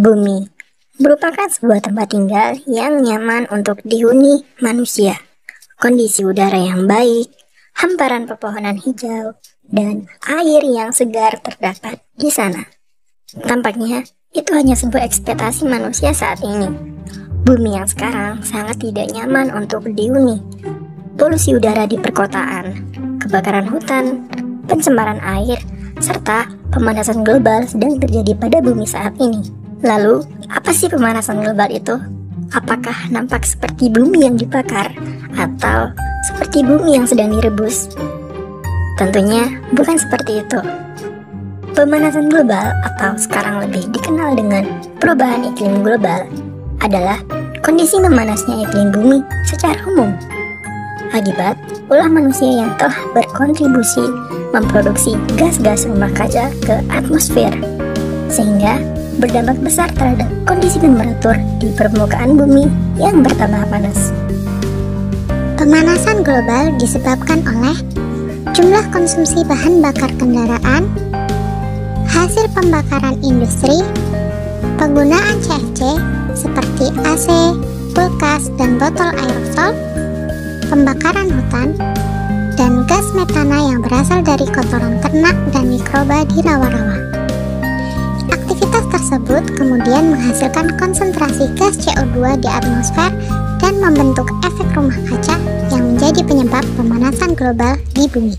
Bumi merupakan sebuah tempat tinggal yang nyaman untuk dihuni manusia. Kondisi udara yang baik, hamparan pepohonan hijau, dan air yang segar terdapat di sana. Tampaknya itu hanya sebuah ekspektasi manusia saat ini. Bumi yang sekarang sangat tidak nyaman untuk dihuni. Polusi udara di perkotaan, kebakaran hutan, pencemaran air, serta pemanasan global sedang terjadi pada bumi saat ini. Lalu, apa sih pemanasan global itu? Apakah nampak seperti bumi yang dibakar atau seperti bumi yang sedang direbus? Tentunya bukan seperti itu. Pemanasan global atau sekarang lebih dikenal dengan perubahan iklim global adalah kondisi memanasnya iklim bumi secara umum akibat ulah manusia yang telah berkontribusi memproduksi gas-gas rumah kaca ke atmosfer, sehingga berdampak besar terhadap kondisi temperatur di permukaan bumi yang bertambah panas. Pemanasan global disebabkan oleh jumlah konsumsi bahan bakar kendaraan, hasil pembakaran industri, penggunaan CFC seperti AC, kulkas, dan botol aerosol, pembakaran hutan, dan gas metana yang berasal dari kotoran ternak dan mikroba di rawa-rawa. Aktivitas tersebut kemudian menghasilkan konsentrasi gas CO2 di atmosfer dan membentuk efek rumah kaca yang menjadi penyebab pemanasan global di bumi.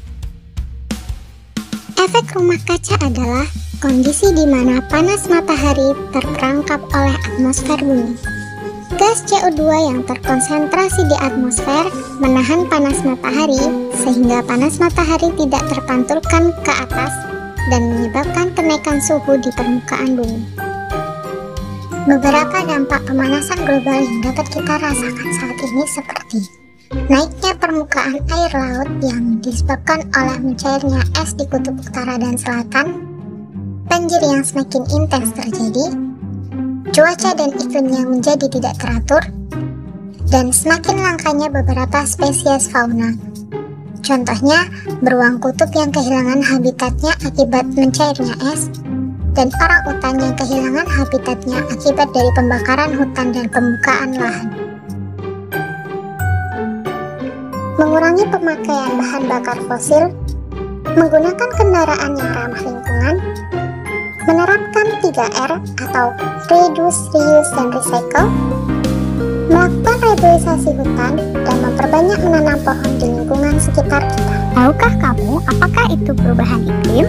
Efek rumah kaca adalah kondisi di mana panas matahari terperangkap oleh atmosfer bumi. Gas CO2 yang terkonsentrasi di atmosfer menahan panas matahari sehingga panas matahari tidak terpantulkan ke atas dan menyebabkan kenaikan suhu di permukaan bumi. Beberapa dampak pemanasan global yang dapat kita rasakan saat ini seperti naiknya permukaan air laut yang disebabkan oleh mencairnya es di kutub utara dan selatan, banjir yang semakin intens terjadi, cuaca dan iklim yang menjadi tidak teratur, dan semakin langkanya beberapa spesies fauna. Contohnya, beruang kutub yang kehilangan habitatnya akibat mencairnya es, dan orangutan yang kehilangan habitatnya akibat dari pembakaran hutan dan pembukaan lahan. Mengurangi pemakaian bahan bakar fosil, menggunakan kendaraan yang ramah lingkungan, menerapkan 3R atau Reduce, Reuse, dan Recycle, melakukan reboisasi hutan, dan memperbanyak menanam pohon di lingkungan sekitar kita. Tahukah kamu apakah itu perubahan iklim?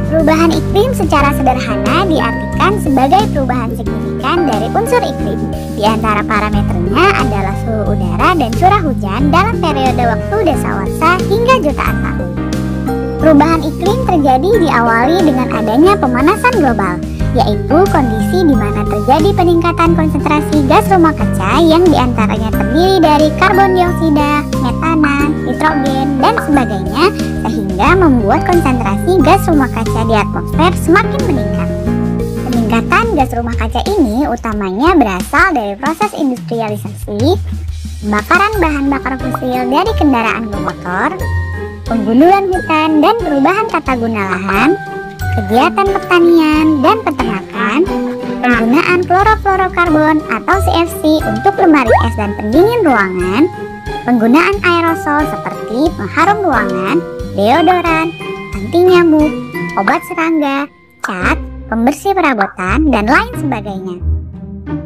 Perubahan iklim secara sederhana diartikan sebagai perubahan signifikan dari unsur iklim. Di antara parameternya adalah suhu udara dan curah hujan dalam periode waktu dasawarsa hingga jutaan tahun. Perubahan iklim terjadi diawali dengan adanya pemanasan global, yaitu kondisi di mana terjadi peningkatan konsentrasi gas rumah kaca yang diantaranya terdiri dari karbon dioksida, metana, nitrogen, dan sebagainya, sehingga membuat konsentrasi gas rumah kaca di atmosfer semakin meningkat. Peningkatan gas rumah kaca ini utamanya berasal dari proses industrialisasi, pembakaran bahan bakar fosil dari kendaraan bermotor, penggundulan hutan dan perubahan tata guna lahan, kegiatan pertanian dan peternakan, penggunaan klorofluorokarbon atau CFC untuk lemari es dan pendingin ruangan, penggunaan aerosol seperti pengharum ruangan, deodoran, anti nyamuk, obat serangga, cat, pembersih perabotan, dan lain sebagainya.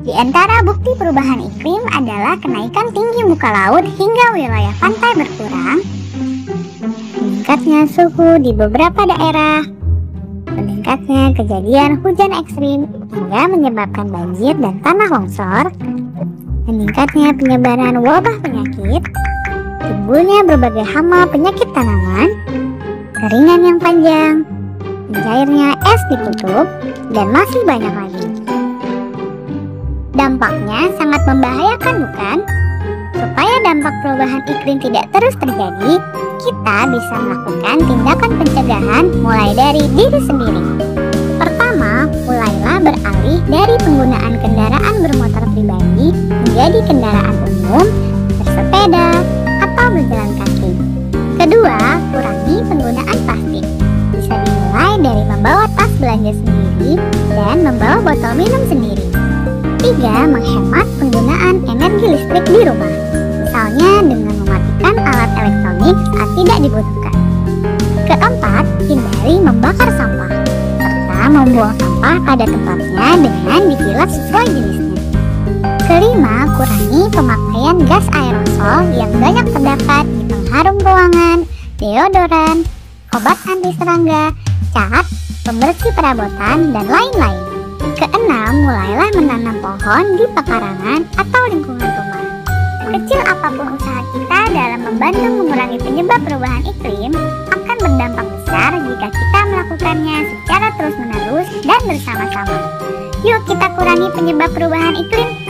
Di antara bukti perubahan iklim adalah kenaikan tinggi muka laut hingga wilayah pantai berkurang, meningkatnya suhu di beberapa daerah, meningkatnya kejadian hujan ekstrim hingga menyebabkan banjir dan tanah longsor, meningkatnya penyebaran wabah penyakit, timbulnya berbagai hama penyakit tanaman, keringan yang panjang, mencairnya es di kutub, dan masih banyak lagi. Dampaknya sangat membahayakan, bukan? Supaya dampak perubahan iklim tidak terus terjadi, kita bisa melakukan tindakan pencegahan mulai dari diri sendiri. Pertama, mulailah beralih dari penggunaan kendaraan bermotor pribadi menjadi kendaraan umum, bersepeda, atau berjalan kaki. Kedua, kurangi penggunaan plastik. Bisa dimulai dari membawa tas belanja berbelanja sendiri dan membawa botol minum sendiri. 3. Menghemat penggunaan energi listrik di rumah, misalnya dengan mematikan alat elektronik saat tidak dibutuhkan. 4. Hindari membakar sampah, serta membuang sampah pada tempatnya dengan dipilah sesuai jenisnya. 5. Kurangi pemakaian gas aerosol yang banyak terdapat di pengharum ruangan, deodoran, obat anti serangga, cat, pembersih perabotan, dan lain-lain. 6. Mulailah menanam pohon di pekarangan atau lingkungan rumah. Sekecil apapun usaha kita dalam membantu mengurangi penyebab perubahan iklim, akan berdampak besar jika kita melakukannya secara terus-menerus dan bersama-sama. Yuk kita kurangi penyebab perubahan iklim.